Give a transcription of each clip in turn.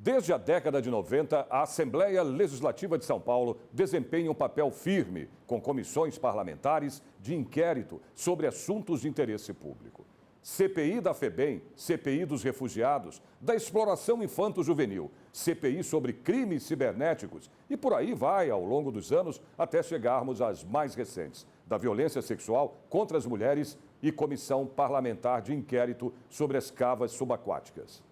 Desde a década de 90, a Assembleia Legislativa de São Paulo desempenha um papel firme com comissões parlamentares de inquérito sobre assuntos de interesse público. CPI da FEBEM, CPI dos refugiados, da exploração infanto-juvenil, CPI sobre crimes cibernéticos e por aí vai ao longo dos anos até chegarmos às mais recentes, da violência sexual contra as mulheres e comissão parlamentar de inquérito sobre as cavas subaquáticas.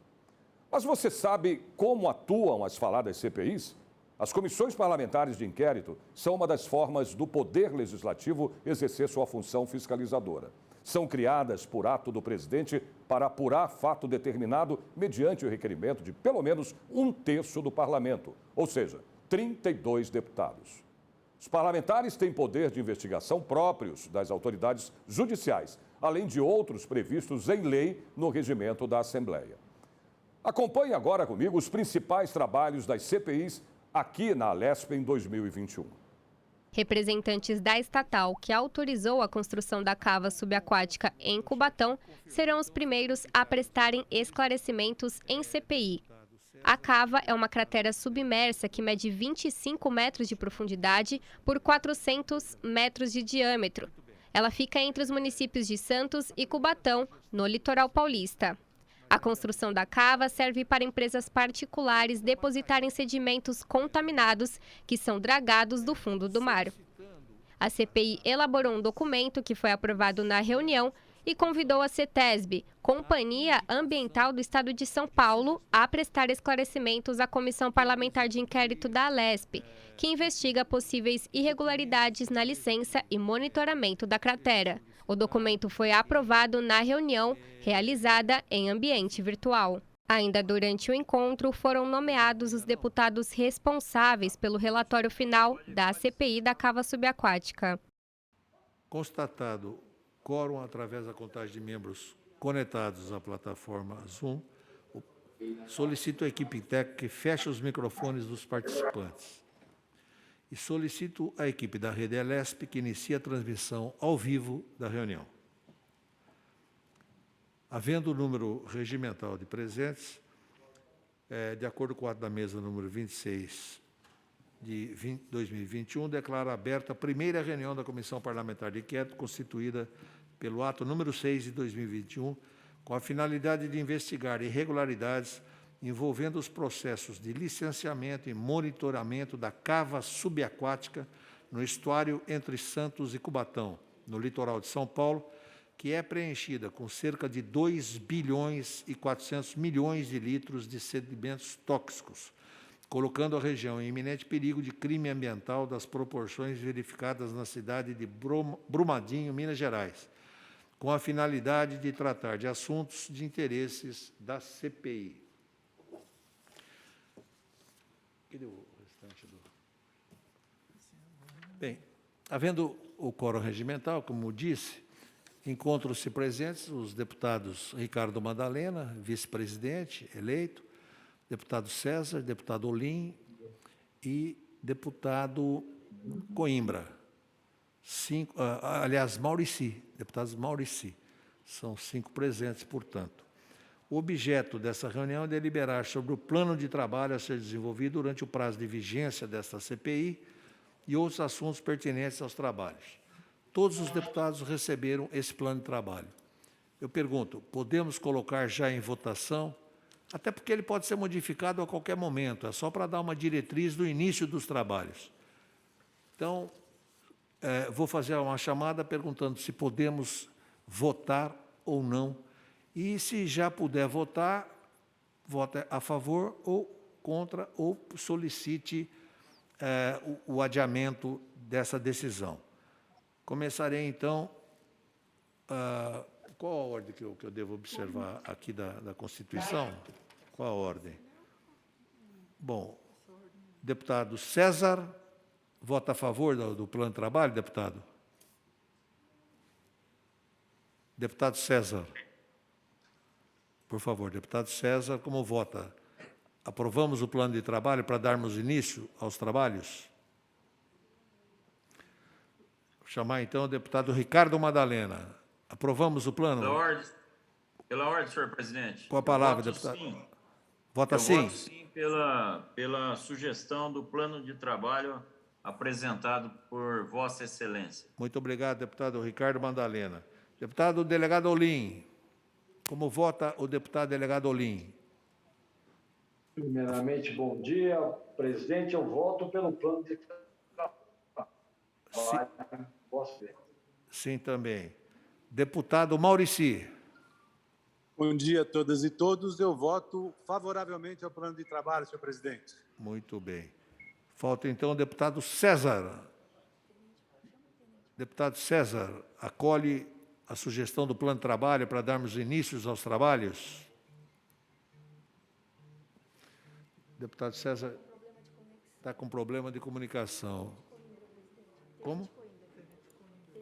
Mas você sabe como atuam as faladas CPIs? As comissões parlamentares de inquérito são uma das formas do Poder Legislativo exercer sua função fiscalizadora. São criadas por ato do presidente para apurar fato determinado mediante o requerimento de pelo menos 1/3 do parlamento, ou seja, 32 deputados. Os parlamentares têm poder de investigação próprios das autoridades judiciais, além de outros previstos em lei no regimento da Assembleia. Acompanhe agora comigo os principais trabalhos das CPIs aqui na Alesp em 2021. Representantes da estatal que autorizou a construção da cava subaquática em Cubatão serão os primeiros a prestarem esclarecimentos em CPI. A cava é uma cratera submersa que mede 25 metros de profundidade por 400 metros de diâmetro. Ela fica entre os municípios de Santos e Cubatão, no litoral paulista. A construção da cava serve para empresas particulares depositarem sedimentos contaminados que são dragados do fundo do mar. A CPI elaborou um documento que foi aprovado na reunião e convidou a CETESB, Companhia Ambiental do Estado de São Paulo, a prestar esclarecimentos à Comissão Parlamentar de Inquérito da Alesp, que investiga possíveis irregularidades na licença e monitoramento da cratera. O documento foi aprovado na reunião realizada em ambiente virtual. Ainda durante o encontro, foram nomeados os deputados responsáveis pelo relatório final da CPI da cava subaquática. Constatado quórum através da contagem de membros conectados à plataforma Zoom, solicito à equipe técnica que feche os microfones dos participantes. E solicito à equipe da Rede Alesp que inicie a transmissão ao vivo da reunião. Havendo o número regimental de presentes, de acordo com o ato da mesa número 26 de 2021, declaro aberta a primeira reunião da Comissão Parlamentar de Inquérito, constituída pelo ato número 6 de 2021, com a finalidade de investigar irregularidades envolvendo os processos de licenciamento e monitoramento da cava subaquática no estuário entre Santos e Cubatão, no litoral de São Paulo, que é preenchida com cerca de 2 bilhões e 400 milhões de litros de sedimentos tóxicos, colocando a região em iminente perigo de crime ambiental das proporções verificadas na cidade de Brumadinho, Minas Gerais, com a finalidade de tratar de assuntos de interesses da CPI. Cadê o restante do... Bem, havendo o quórum regimental, como disse, encontram-se presentes os deputados Ricardo Madalena, vice-presidente eleito, deputado César, deputado Olim e deputado Coimbra. Maurici, deputados Maurici. São 5 presentes, portanto. O objeto dessa reunião é deliberar sobre o plano de trabalho a ser desenvolvido durante o prazo de vigência desta CPI e outros assuntos pertinentes aos trabalhos. Todos os deputados receberam esse plano de trabalho. Eu pergunto, podemos colocar já em votação? Até porque ele pode ser modificado a qualquer momento, é só para dar uma diretriz do início dos trabalhos. Então, vou fazer uma chamada perguntando se podemos votar ou não. E se já puder votar, vote a favor ou contra, ou solicite o adiamento dessa decisão. Começarei, então, qual a ordem que eu devo observar aqui da Constituição? Qual a ordem? Bom, deputado César, vota a favor do plano de trabalho, deputado? Deputado César. Por favor, deputado César, como vota? Aprovamos o plano de trabalho para darmos início aos trabalhos? Vou chamar, então, o deputado Ricardo Madalena. Aprovamos o plano? Pela ordem, senhor presidente. Com a palavra, deputado. Sim. Vota Eu sim? voto sim pela sugestão do plano de trabalho apresentado por Vossa Excelência. Muito obrigado, deputado Ricardo Madalena. Deputado delegado Olim, como vota o deputado delegado Olim? Primeiramente, bom dia. Presidente, eu voto pelo plano de Sim, trabalho. Posso ver? sim também. Deputado Maurici. Bom dia a todas e todos. Eu voto favoravelmente ao plano de trabalho, senhor presidente. Muito bem. Falta então o deputado César. Deputado César, acolhe a sugestão do plano de trabalho para darmos início aos trabalhos? Deputado César está com problema de comunicação. Como?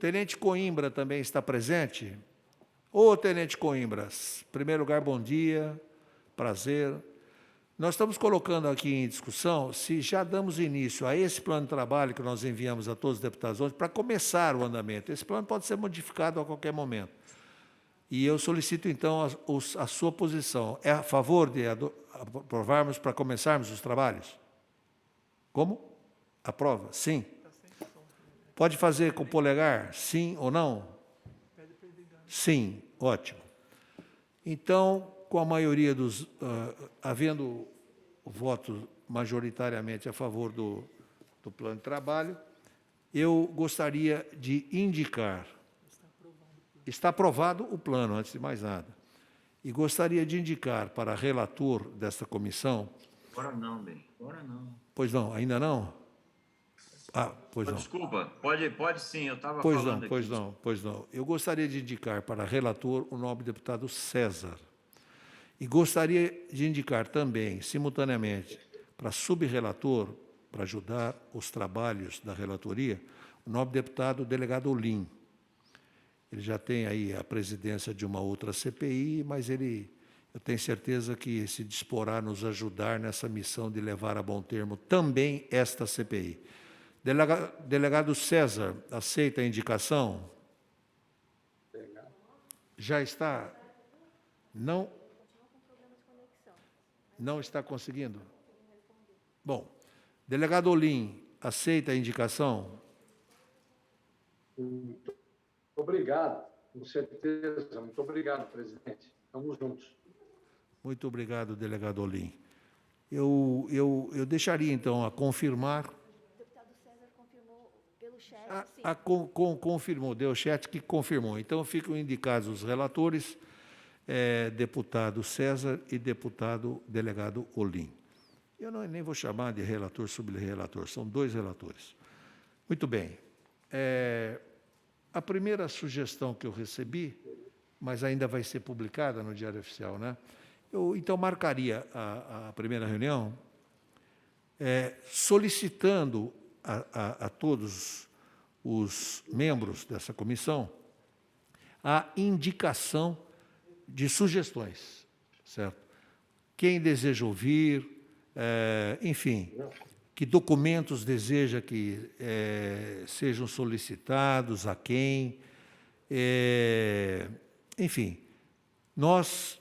Tenente Coimbra também está presente? Ô, Tenente Coimbra, em primeiro lugar, bom dia, prazer. Nós estamos colocando aqui em discussão se já damos início a esse plano de trabalho que nós enviamos a todos os deputados hoje para começar o andamento. Esse plano pode ser modificado a qualquer momento. E eu solicito, então, a sua posição. É a favor de aprovarmos para começarmos os trabalhos? Como? Aprova? Sim. Pode fazer com o polegar? Sim ou não? Sim, ótimo. Então, com a maioria dos... havendo voto majoritariamente a favor do plano de trabalho, eu gostaria de indicar... Está aprovado o plano, antes de mais nada. E gostaria de indicar para relator desta comissão... Agora não, bem. Agora não. Pois não, ainda não? Ah, pois não. Desculpa, pode sim, eu estava Pois falando não, aqui. pois não, pois não. Eu gostaria de indicar para relator o nobre deputado César. E gostaria de indicar também, simultaneamente, para subrelator, para ajudar os trabalhos da relatoria, o nobre deputado delegado Olim. Ele já tem aí a presidência de uma outra CPI, mas eu tenho certeza que se disporá a nos ajudar nessa missão de levar a bom termo também esta CPI. Delegado César, aceita a indicação? Já está? Não? Não está conseguindo? Bom, delegado Olim, aceita a indicação? Muito obrigado, com certeza. Muito obrigado, presidente. Estamos juntos. Muito obrigado, delegado Olim. Eu deixaria, então, a confirmar... O deputado César confirmou pelo chat, sim. Confirmou, deu chat que confirmou. Então, ficam indicados os relatores, deputado César e deputado delegado Olim. Eu nem vou chamar de relator, subrelator, são dois relatores. Muito bem. A primeira sugestão que eu recebi, mas ainda vai ser publicada no Diário Oficial, né? Eu, então, marcaria a primeira reunião solicitando a todos os membros dessa comissão a indicação de sugestões, certo? Quem deseja ouvir, enfim, que documentos deseja que sejam solicitados, a quem, enfim, nós,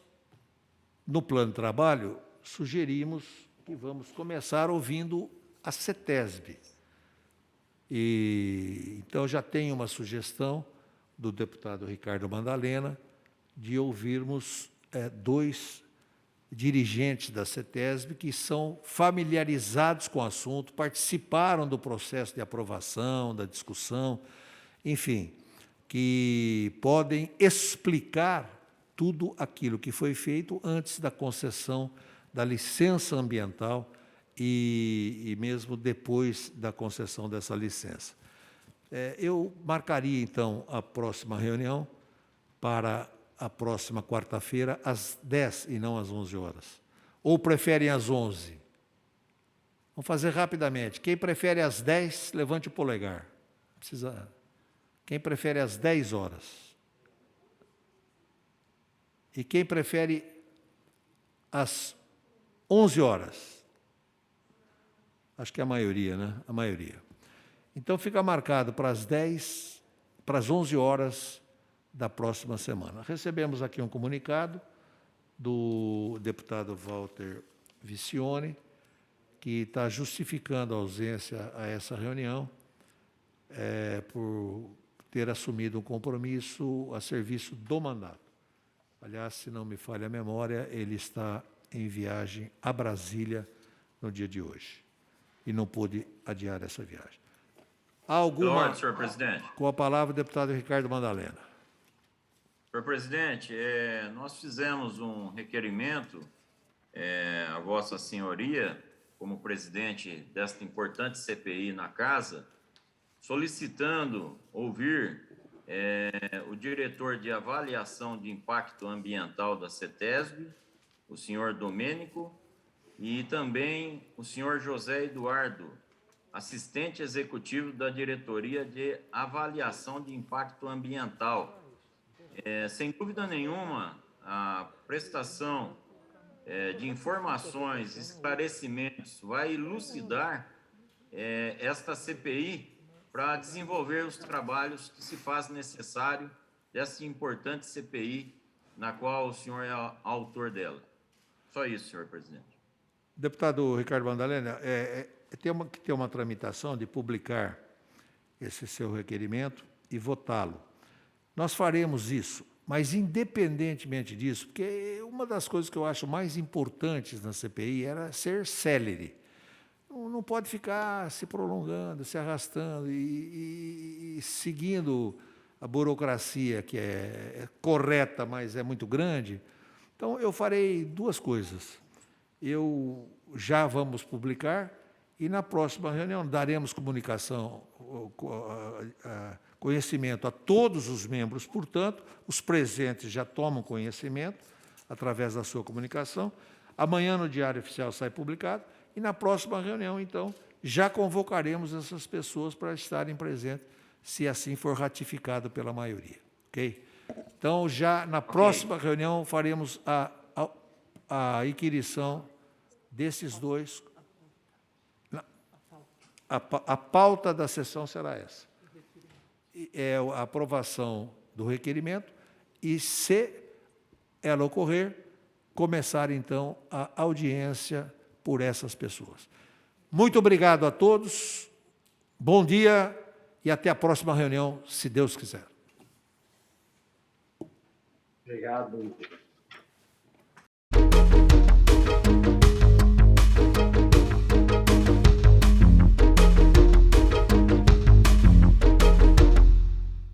no plano de trabalho, sugerimos que vamos começar ouvindo a CETESB. Então, já tem uma sugestão do deputado Ricardo Madalena de ouvirmos dois dirigentes da CETESB que são familiarizados com o assunto, participaram do processo de aprovação, da discussão, enfim, que podem explicar tudo aquilo que foi feito antes da concessão da licença ambiental e mesmo depois da concessão dessa licença. Eu marcaria, então, a próxima reunião para a próxima quarta-feira, às 10 e não às 11 horas. Ou preferem às 11? Vamos fazer rapidamente. Quem prefere às 10, levante o polegar. Precisa. Quem prefere às 10 horas? E quem prefere às 11 horas? Acho que é a maioria, né? A maioria. Então, fica marcado para as 10, para as 11 horas da próxima semana. Recebemos aqui um comunicado do deputado Walter Vicione, que está justificando a ausência a essa reunião por ter assumido um compromisso a serviço do mandato. Aliás, se não me falha a memória, ele está em viagem a Brasília no dia de hoje e não pôde adiar essa viagem. Há alguma... Pela ordem, senhor presidente. Com a palavra, o deputado Ricardo Madalena. Senhor presidente, nós fizemos um requerimento a Vossa Senhoria, como presidente desta importante CPI na Casa, solicitando ouvir o diretor de avaliação de impacto ambiental da CETESB, o senhor Domênico, e também o senhor José Eduardo, assistente executivo da Diretoria de Avaliação de Impacto Ambiental. Sem dúvida nenhuma, a prestação de informações, esclarecimentos, vai elucidar esta CPI para desenvolver os trabalhos que se faz necessário dessa importante CPI, na qual o senhor é autor dela. Só isso, senhor presidente. Deputado Ricardo Madalena, tem que ter uma tramitação de publicar esse seu requerimento e votá-lo. Nós faremos isso, mas independentemente disso, porque uma das coisas que eu acho mais importantes na CPI era ser célere. Não pode ficar se prolongando, se arrastando e seguindo a burocracia que é correta, mas é muito grande. Então, eu farei duas coisas. Eu já vamos publicar e, na próxima reunião, daremos conhecimento a todos os membros. Portanto, os presentes já tomam conhecimento através da sua comunicação. Amanhã, no Diário Oficial, sai publicado. E, na próxima reunião, então, já convocaremos essas pessoas para estarem presentes, se assim for ratificado pela maioria. Ok? Então, já na próxima reunião, faremos a inquirição desses dois. A pauta da sessão será essa. É a aprovação do requerimento e, se ela ocorrer, começar, então, a audiência por essas pessoas. Muito obrigado a todos, bom dia e até a próxima reunião, se Deus quiser. Obrigado.